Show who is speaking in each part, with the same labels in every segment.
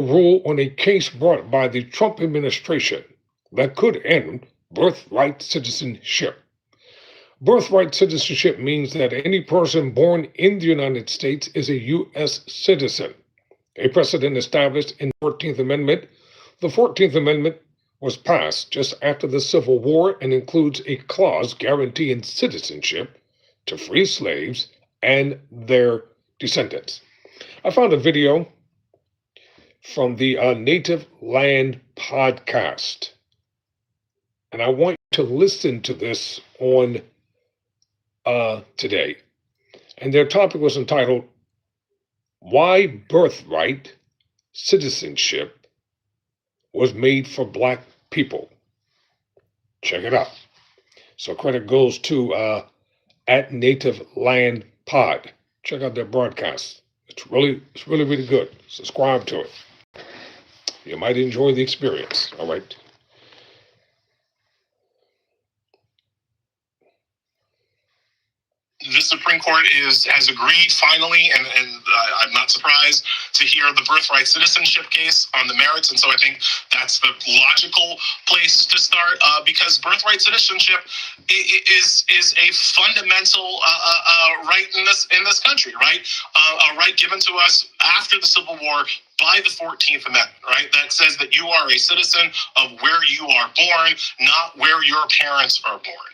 Speaker 1: rule on a case brought by the Trump administration that could end birthright citizenship. Birthright citizenship means that any person born in the United States is a U.S. citizen, a precedent established in the 14th Amendment. The 14th Amendment was passed just after the Civil War and includes a clause guaranteeing citizenship to free slaves and their descendants. I found a video from the Native Land podcast, and I want you to listen to this on today. And their topic was entitled, Why Birthright Citizenship Was Made for Black People. Check it out. So credit goes to at Native Land Pod. Check out their broadcast. It's really good. Subscribe to it. You might enjoy the experience. All right.
Speaker 2: The Supreme Court has agreed finally, and I'm not surprised to hear the birthright citizenship case on the merits, and so I think that's the logical place to start because birthright citizenship is a fundamental right in this country, right? A right given to us after the Civil War by the 14th Amendment, right? That says that you are a citizen of where you are born, not where your parents are born.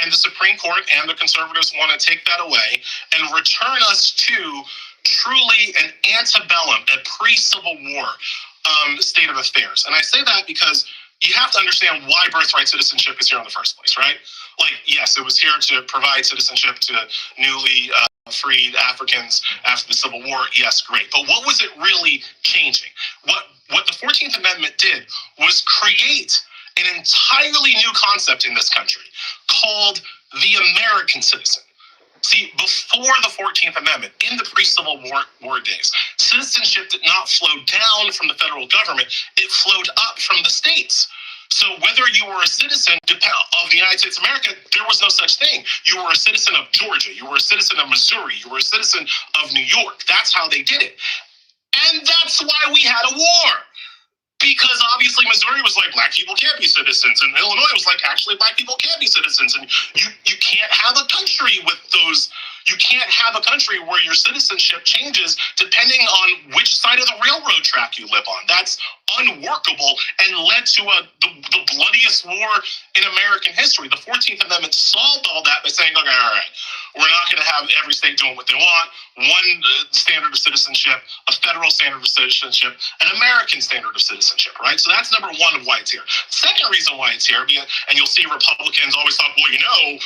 Speaker 2: And the Supreme Court and the conservatives want to take that away and return us to truly an antebellum, a pre-Civil War state of affairs. And I say that because you have to understand why birthright citizenship is here in the first place, right? Like, yes, it was here to provide citizenship to newly freed Africans after the Civil War. Yes, great. But what was it really changing? What the 14th Amendment did was create an entirely new concept in this country called the American citizen. See, before the 14th Amendment, in the pre-Civil War days, citizenship did not flow down from the federal government, it flowed up from the states. So whether you were a citizen of the United States of America, there was no such thing. You were a citizen of Georgia, you were a citizen of Missouri, you were a citizen of New York. That's how they did it. And that's why we had a war. Because obviously Missouri was like, black people can't be citizens. And Illinois was like, actually, black people can't be citizens. And you can't have a country with those. You can't have a country where your citizenship changes depending on which side of the railroad track you live on. That's unworkable and led to the bloodiest war in American history. The 14th Amendment solved all that by saying, okay, all right, we're not going to have every state doing what they want. One standard of citizenship, a federal standard of citizenship, an American standard of citizenship, right? So that's number one of why it's here. Second reason why it's here, and you'll see Republicans always talk, well, you know,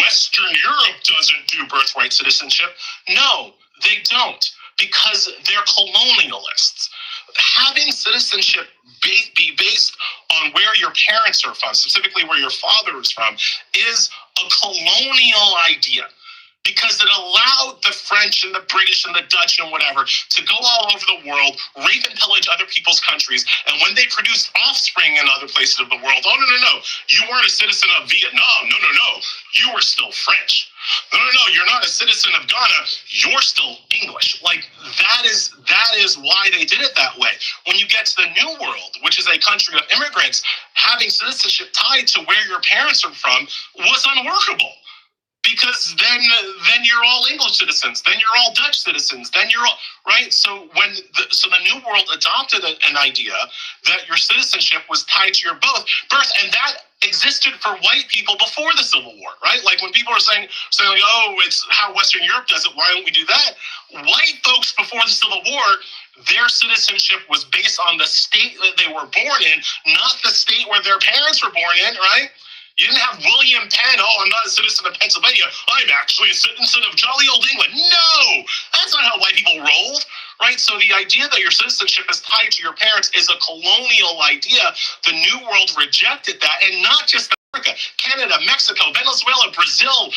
Speaker 2: Western Europe doesn't do birthright citizenship. No, they don't, because they're colonialists. Having citizenship be based on where your parents are from, specifically where your father is from, is a colonial idea. Because it allowed the French and the British and the Dutch and whatever to go all over the world, rape and pillage other people's countries. And when they produced offspring in other places of the world, oh, no, you weren't a citizen of Vietnam. No, you were still French. No, you're not a citizen of Ghana. You're still English. Like, that is why they did it that way. When you get to the New World, which is a country of immigrants, having citizenship tied to where your parents are from was unworkable. Because then you're all English citizens, then you're all Dutch citizens, then you're all, right? So the New World adopted an idea that your citizenship was tied to your birth, and that existed for white people before the Civil War, right? Like when people are saying like, oh, it's how Western Europe does it, why don't we do that? White folks before the Civil War, their citizenship was based on the state that they were born in, not the state where their parents were born in, right? You didn't have William Penn, oh, I'm not a citizen of Pennsylvania, I'm actually a citizen of jolly old England. No, that's not how white people rolled, right? So the idea that your citizenship is tied to your parents is a colonial idea. The New World rejected that, and not just America, Canada, Mexico, Venezuela, Brazil,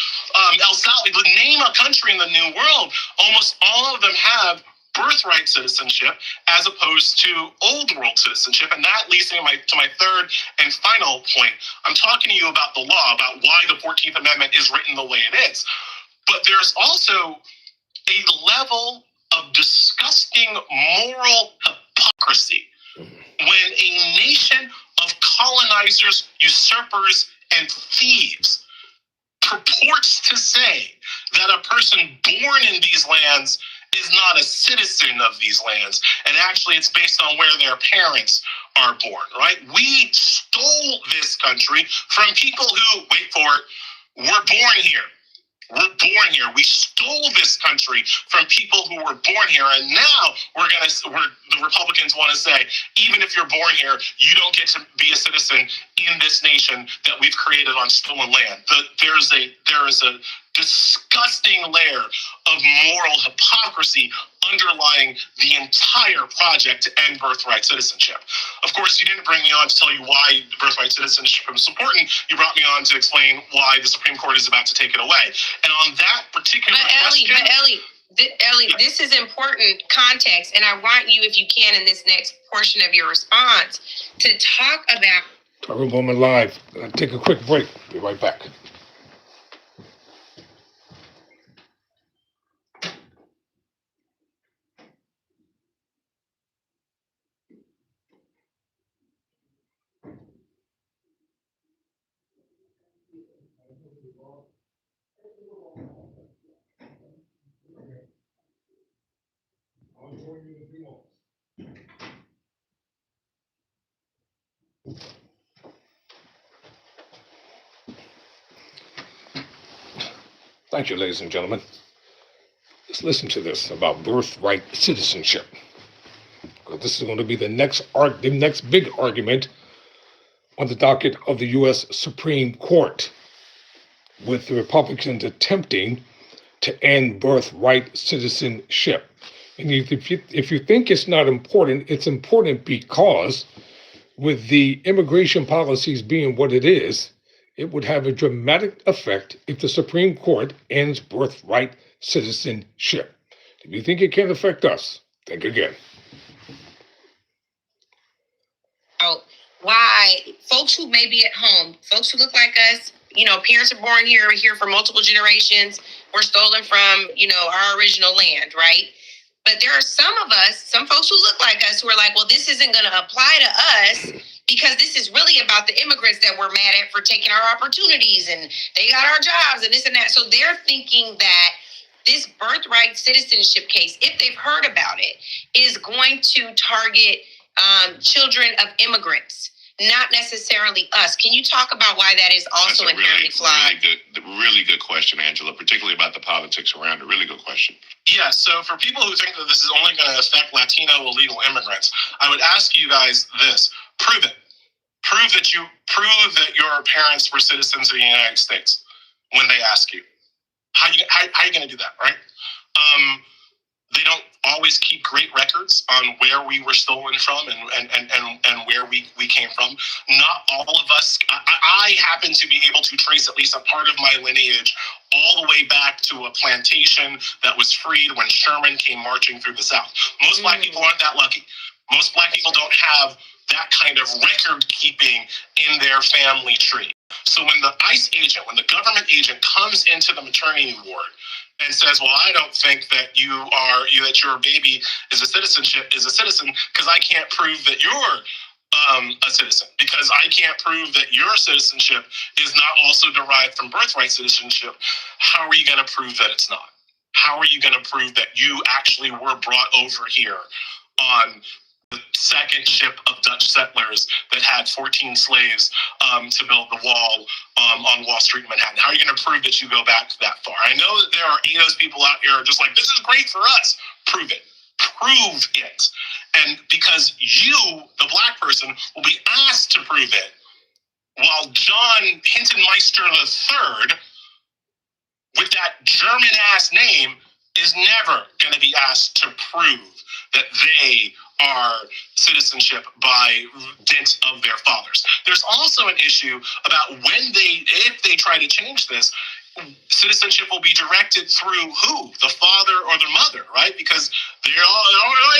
Speaker 2: El Salvador, name a country in the New World, almost all of them have birthright citizenship as opposed to old world citizenship. And that leads me to my third and final point. I'm talking to you about the law, about why the 14th Amendment is written the way it is. But there's also a level of disgusting moral hypocrisy when a nation of colonizers, usurpers, and thieves purports to say that a person born in these lands is not a citizen of these lands, and actually it's based on where their parents are born, right? We stole this country from people who, wait for it, were born here. We're born here. We stole this country from people who were born here, and now the Republicans want to say, even if you're born here, you don't get to be a citizen in this nation that we've created on stolen land. There is a disgusting layer of moral hypocrisy underlying the entire project to end birthright citizenship. Of course, you didn't bring me on to tell you why birthright citizenship is important. You brought me on to explain why the Supreme Court is about to take it away. And on that particular question...
Speaker 3: Ellie, yeah. This is important context, and I want you, if you can, in this next portion of your response, to talk about...
Speaker 1: Talking Bowman Live. Take a quick break. Be right back. Thank you, ladies and gentlemen. Let's listen to this about birthright citizenship. Because this is going to be the next big argument on the docket of the U.S. Supreme Court, with the Republicans attempting to end birthright citizenship. And if you think it's not important, it's important because with the immigration policies being what it is, it would have a dramatic effect if the Supreme Court ends birthright citizenship. If you think it can affect us, think again.
Speaker 3: Oh, why folks who may be at home, folks who look like us, parents are born here, we're here for multiple generations, we're stolen from, our original land, right? But there are some folks who look like us who are like, well, this isn't going to apply to us because this is really about the immigrants that we're mad at for taking our opportunities and they got our jobs and this and that. So they're thinking that this birthright citizenship case, if they've heard about it, is going to target children of immigrants, not necessarily us. Can you talk about why that is also inherently flawed?
Speaker 2: Really good question, Angela, particularly about the politics around it. Really good question. Yeah, so for people who think that this is only going to affect Latino illegal immigrants, I would ask you guys this. Prove it. Prove that your parents were citizens of the United States when they ask you. How are you going to do that, right? They don't always keep great records on where we were stolen from and where we came from. Not all of us. I happen to be able to trace at least a part of my lineage all the way back to a plantation that was freed when Sherman came marching through the South. Most Black people aren't that lucky. Most Black people don't have that kind of record keeping in their family tree. So when the ICE agent, when the government agent comes into the maternity ward and says, well, I don't think that that your baby is a citizen because I can't prove that you're a citizen, because I can't prove that your citizenship is not also derived from birthright citizenship. How are you going to prove that it's not? How are you going to prove that you actually were brought over here on the second ship of Dutch settlers that had 14 slaves to build the wall on Wall Street in Manhattan? How are you going to prove that you go back that far? I know that there are those people out here just like, this is great for us. Prove it. Prove it. And because you, the Black person, will be asked to prove it, while John Hintonmeister III, with that German-ass name, is never going to be asked to prove that they are citizenship by dint of their fathers. There's also an issue about if they try to change this, citizenship will be directed through who? The father or the mother, right? Because they're all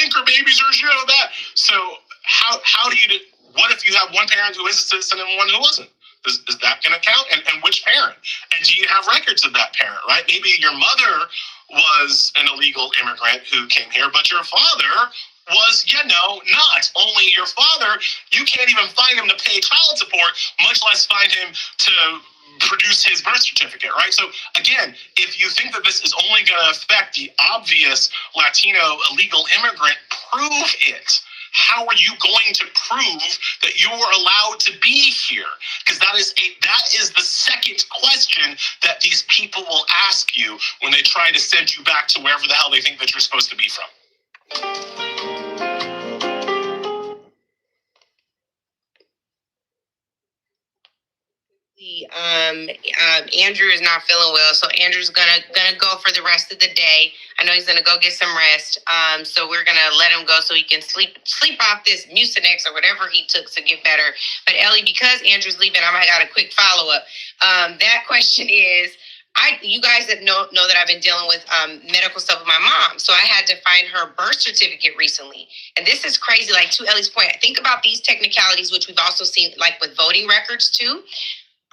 Speaker 2: anchor babies or that. So how do you, what if you have one parent who is a citizen and one who wasn't? Is that going to count? And which parent? And do you have records of that parent, right? Maybe your mother was an illegal immigrant who came here, but your father was, not. Only your father, you can't even find him to pay child support, much less find him to produce his birth certificate, right? So again, if you think that this is only going to affect the obvious Latino illegal immigrant, prove it. How are you going to prove that you're allowed to be here? Because that is the second question that these people will ask you when they try to send you back to wherever the hell they think that you're supposed to be from.
Speaker 3: Andrew is not feeling well, so Andrew's gonna go for the rest of the day. I know he's gonna go get some rest. So we're gonna let him go so he can sleep off this Mucinex or whatever he took to get better. But Ellie, because Andrew's leaving, I got a quick follow up. That question is, you guys that know that I've been dealing with medical stuff with my mom, so I had to find her birth certificate recently, and this is crazy. Like, to Ellie's point, think about these technicalities, which we've also seen like with voting records too.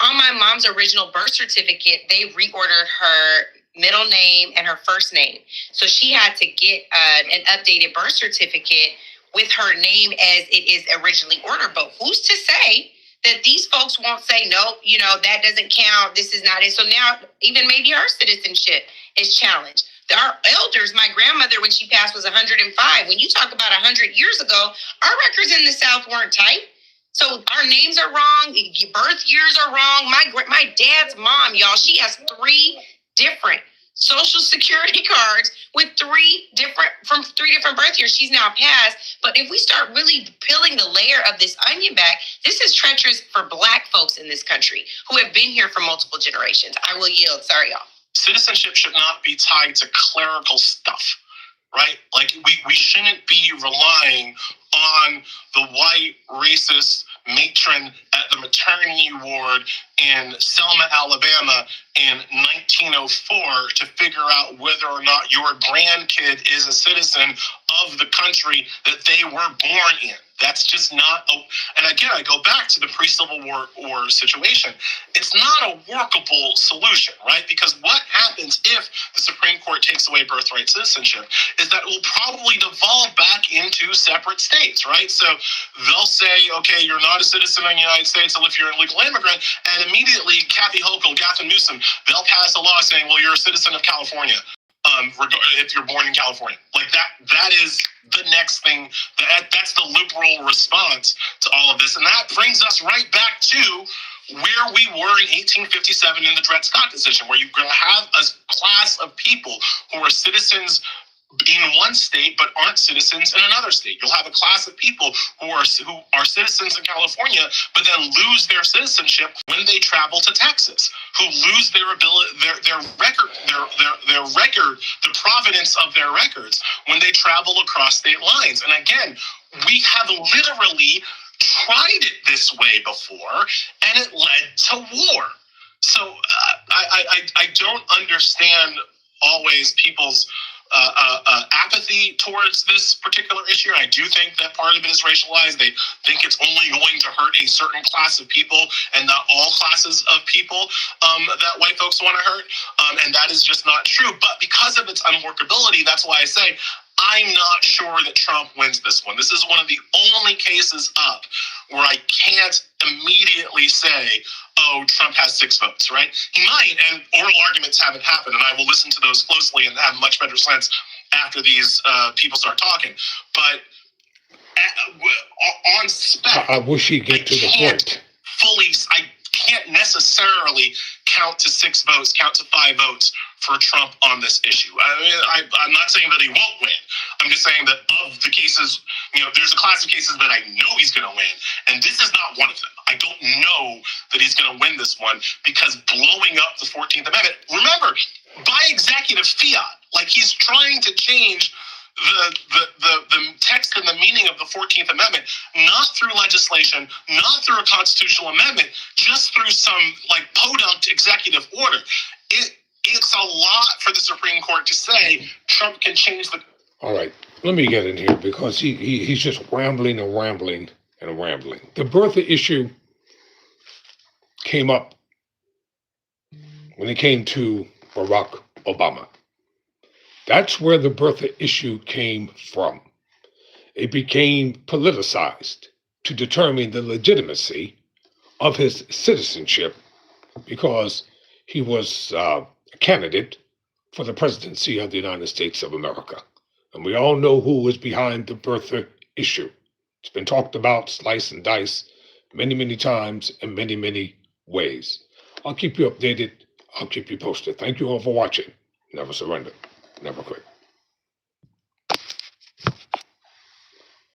Speaker 3: On my mom's original birth certificate, they reordered her middle name and her first name. So she had to get an updated birth certificate with her name as it is originally ordered. But who's to say that these folks won't say, no, that doesn't count. This is not it. So now even maybe her citizenship is challenged. Our elders, my grandmother, when she passed, was 105. When you talk about 100 years ago, our records in the South weren't tight. So our names are wrong, birth years are wrong. My dad's mom, y'all, she has 3 different social security cards with 3 different birth years. She's now passed. But if we start really peeling the layer of this onion back, this is treacherous for Black folks in this country who have been here for multiple generations. I will yield. Sorry, y'all.
Speaker 2: Citizenship should not be tied to clerical stuff, right? Like, we shouldn't be relying on the white racist matron at the maternity ward in Selma, Alabama in 1904 to figure out whether or not your grandkid is a citizen of the country that they were born in. That's just not, and again, I go back to the pre-Civil War situation. It's not a workable solution, right? Because what happens if the Supreme Court takes away birthright citizenship is that it will probably devolve back into separate states, right? So they'll say, okay, you're not a citizen of the United States if you're an illegal immigrant, and immediately Kathy Hochul, Gavin Newsom, they'll pass a law saying, well, you're a citizen of California. If you're born in California, like that is the next thing. That's the liberal response to all of this, and that brings us right back to where we were in 1857 in the Dred Scott decision, where you're going to have a class of people who are citizens in one state but aren't citizens in another state. You'll have a class of people who are citizens in California but then lose their citizenship when they travel to Texas, who lose their ability, their record, the provenance of their records when they travel across state lines. And again, we have literally tried it this way before, and it led to war. So I don't understand always people's apathy towards this particular issue. I do think that part of it is racialized. They think it's only going to hurt a certain class of people and not all classes of people that white folks want to hurt. And that is just not true. But because of its unworkability, that's why I say I'm not sure that Trump wins this one. This is one of the only cases up where I can't immediately say, oh, Trump has 6 votes, right? He might, and oral arguments haven't happened, and I will listen to those closely and have a much better sense after these people start talking. But on spec,
Speaker 1: I wish he'd get to the point.
Speaker 2: I can't necessarily count to 6 votes, count to 5 votes for Trump on this issue. I mean, I'm not saying that he won't win. I'm just saying that of the cases, there's a class of cases that I know he's going to win, and this is not one of them. I don't know that he's going to win this one because blowing up the 14th Amendment, remember, by executive fiat, like he's trying to change the text and the meaning of the 14th Amendment, not through legislation, not through a constitutional amendment, just through some podunk executive order. It's a lot for the Supreme Court to say Trump can change the...
Speaker 1: All right, let me get in here because he's just rambling and rambling and rambling. The birther issue came up when it came to Barack Obama. That's where the birther issue came from. It became politicized to determine the legitimacy of his citizenship because he was a candidate for the presidency of the United States of America. And we all know who was behind the birther issue. It's been talked about, slice and dice, many, many times in many, many ways. I'll keep you updated. I'll keep you posted. Thank you all for watching. Never surrender. Never quit.